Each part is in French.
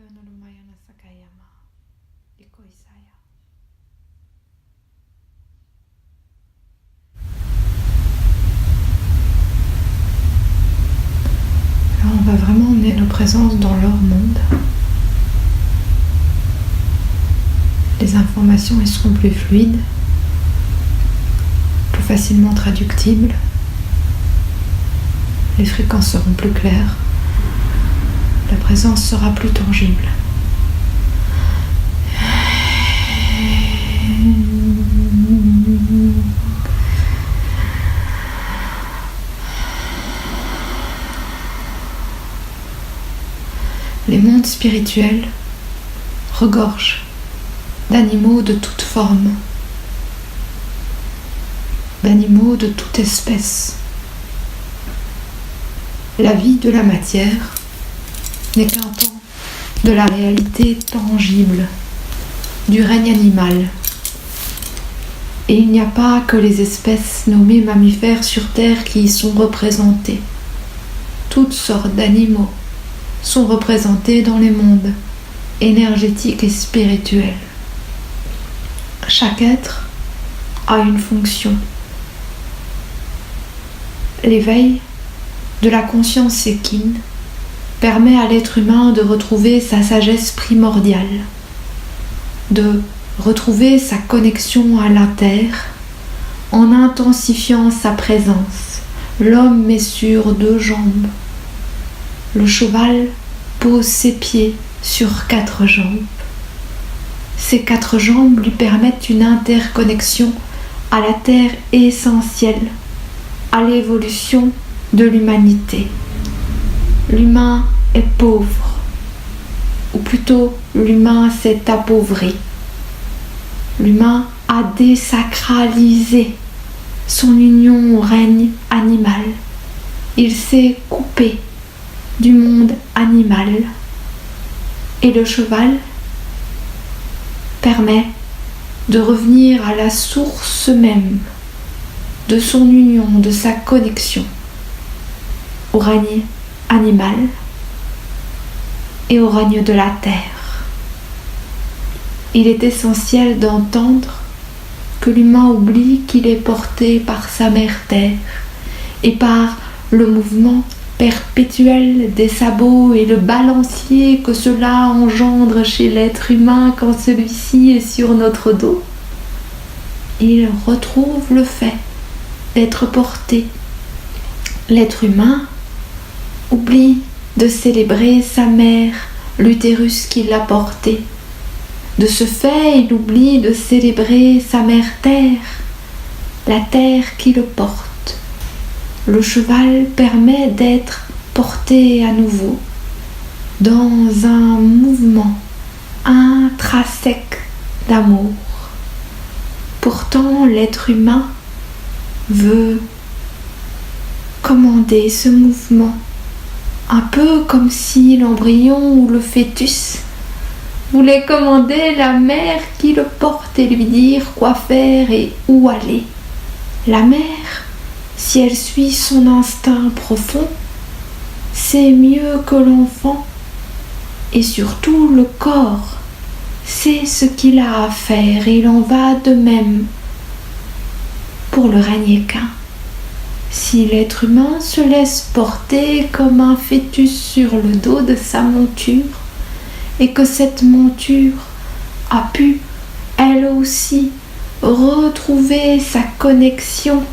Nulumayana Sakayama Ikoisaya. Alors on va vraiment emmener nos présences dans leur monde. Les informations elles seront plus fluides, plus facilement traductibles. Les fréquences seront plus claires. La présence sera plus tangible. Les mondes spirituels regorgent d'animaux de toute forme, d'animaux de toute espèce. La vie de la matière n'est qu'un pan de la réalité tangible du règne animal. Et il n'y a pas que les espèces nommées mammifères sur Terre qui y sont représentées. Toutes sortes d'animaux sont représentés dans les mondes énergétiques et spirituels. Chaque être a une fonction. L'éveil de la conscience séquine permet à l'être humain de retrouver sa sagesse primordiale, de retrouver sa connexion à la terre en intensifiant sa présence. L'homme est sur 2 jambes. Le cheval pose ses pieds sur 4 jambes. Ces 4 jambes lui permettent une interconnexion à la terre essentielle, à l'évolution de l'humanité. L'humain est pauvre, ou plutôt l'humain s'est appauvri. L'humain a désacralisé son union au règne animal. Il s'est coupé du monde animal. Et le cheval permet de revenir à la source même de son union, de sa connexion au règne animal et au règne de la terre. Il est essentiel d'entendre que l'humain oublie qu'il est porté par sa mère terre et par le mouvement perpétuel des sabots et le balancier que cela engendre chez l'être humain quand celui-ci est sur notre dos. Il retrouve le fait d'être porté. L'être humain oublie de célébrer sa mère, l'utérus qui l'a porté. De ce fait, il oublie de célébrer sa mère terre, la terre qui le porte. Le cheval permet d'être porté à nouveau dans un mouvement intrinsèque d'amour. Pourtant, l'être humain veut commander ce mouvement, un peu comme si l'embryon ou le fœtus voulait commander la mère qui le porte et lui dire quoi faire et où aller. La mère, si elle suit son instinct profond, sait mieux que l'enfant, et surtout le corps sait ce qu'il a à faire, et il en va de même pour le règne équin. Si l'être humain se laisse porter comme un fœtus sur le dos de sa monture, et que cette monture a pu, elle aussi, retrouver sa connexion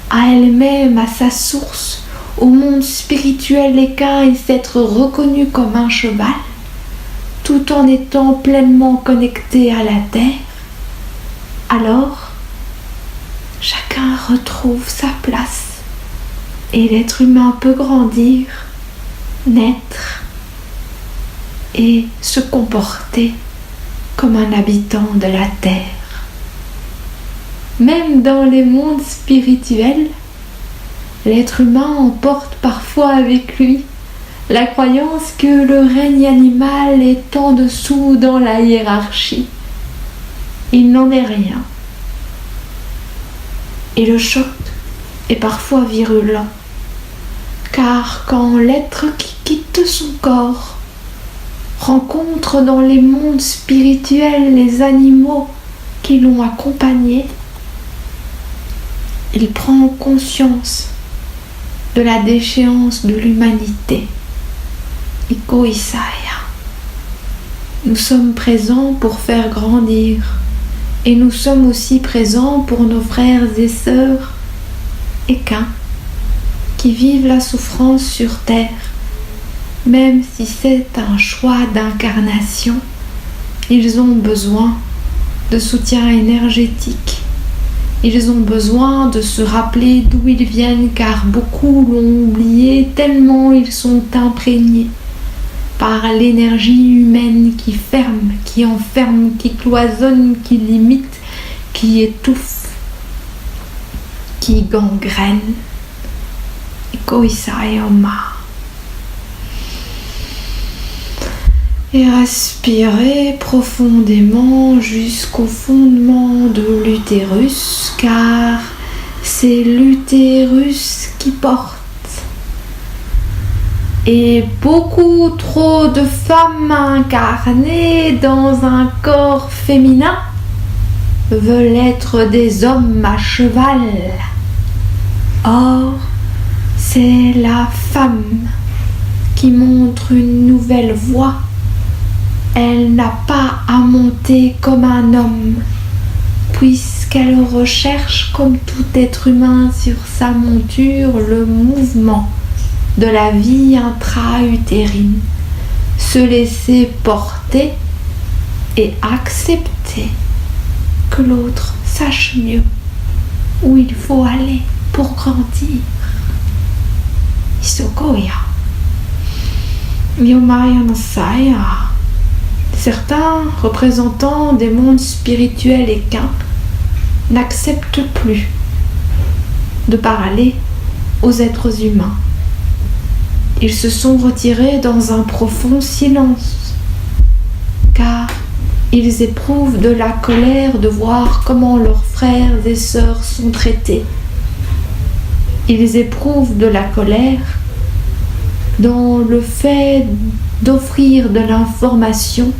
à elle-même, à sa source, au monde spirituel équin et s'être reconnue comme un cheval, tout en étant pleinement connecté à la terre, alors chacun retrouve sa place et l'être humain peut grandir, naître et se comporter comme un habitant de la terre. Même dans les mondes spirituels, l'être humain emporte parfois avec lui la croyance que le règne animal est en dessous dans la hiérarchie. Il n'en est rien. Et le choc est parfois virulent, car quand l'être qui quitte son corps rencontre dans les mondes spirituels les animaux qui l'ont accompagné. Il prend conscience de la déchéance de l'humanité. Iko Isaya. Nous sommes présents pour faire grandir et nous sommes aussi présents pour nos frères et sœurs équins qui vivent la souffrance sur terre. Même si c'est un choix d'incarnation, ils ont besoin de soutien énergétique. Ils ont besoin de se rappeler d'où ils viennent car beaucoup l'ont oublié tellement ils sont imprégnés par l'énergie humaine qui ferme, qui enferme, qui cloisonne, qui limite, qui étouffe, qui gangrène. Et respirez profondément jusqu'au fondement de l'utérus, car c'est l'utérus qui porte. Et beaucoup trop de femmes incarnées dans un corps féminin veulent être des hommes à cheval. Or, c'est la femme qui montre une nouvelle voie. Elle n'a pas à monter comme un homme, puisqu'elle recherche, comme tout être humain sur sa monture, le mouvement de la vie intra-utérine, se laisser porter et accepter que l'autre sache mieux où il faut aller pour grandir. Isokoya. Yomaya Nasaya. Certains représentants des mondes spirituels équins n'acceptent plus de parler aux êtres humains. Ils se sont retirés dans un profond silence, car ils éprouvent de la colère de voir comment leurs frères et sœurs sont traités. Ils éprouvent de la colère dans le fait d'offrir de l'information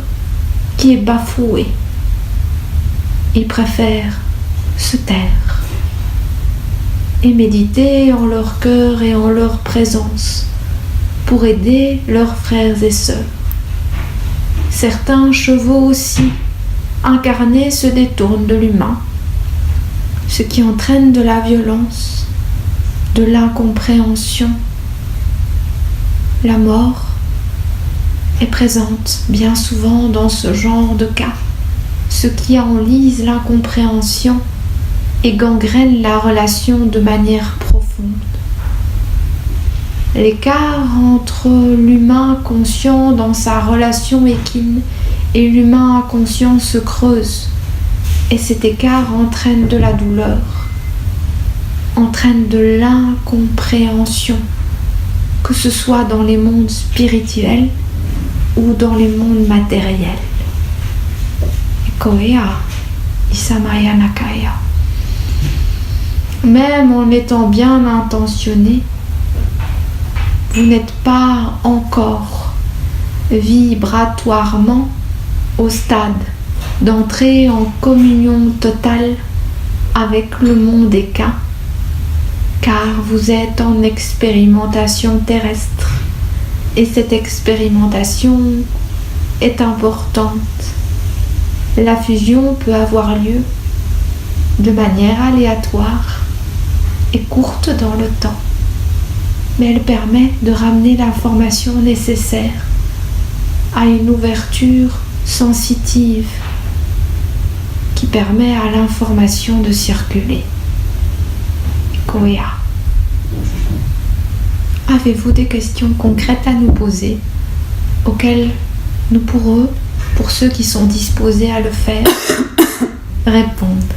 qui est bafouée. Ils préfèrent se taire et méditer en leur cœur et en leur présence pour aider leurs frères et sœurs. Certains chevaux aussi incarnés se détournent de l'humain, ce qui entraîne de la violence, de l'incompréhension. La mort est présente bien souvent dans ce genre de cas, ce qui enlise l'incompréhension et gangrène la relation de manière profonde. L'écart entre l'humain conscient dans sa relation équine et l'humain inconscient se creuse, et cet écart entraîne de la douleur, entraîne de l'incompréhension, que ce soit dans les mondes spirituels ou dans les mondes matériels. Koya, Isamaya Nakaya. Même en étant bien intentionné, vous n'êtes pas encore vibratoirement au stade d'entrer en communion totale avec le monde équin, car vous êtes en expérimentation terrestre et cette expérimentation est importante. La fusion peut avoir lieu de manière aléatoire et courte dans le temps, mais elle permet de ramener l'information nécessaire à une ouverture sensitive qui permet à l'information de circuler. Koya. Avez-vous des questions concrètes à nous poser auxquelles nous pourrons, pour ceux qui sont disposés à le faire, répondre?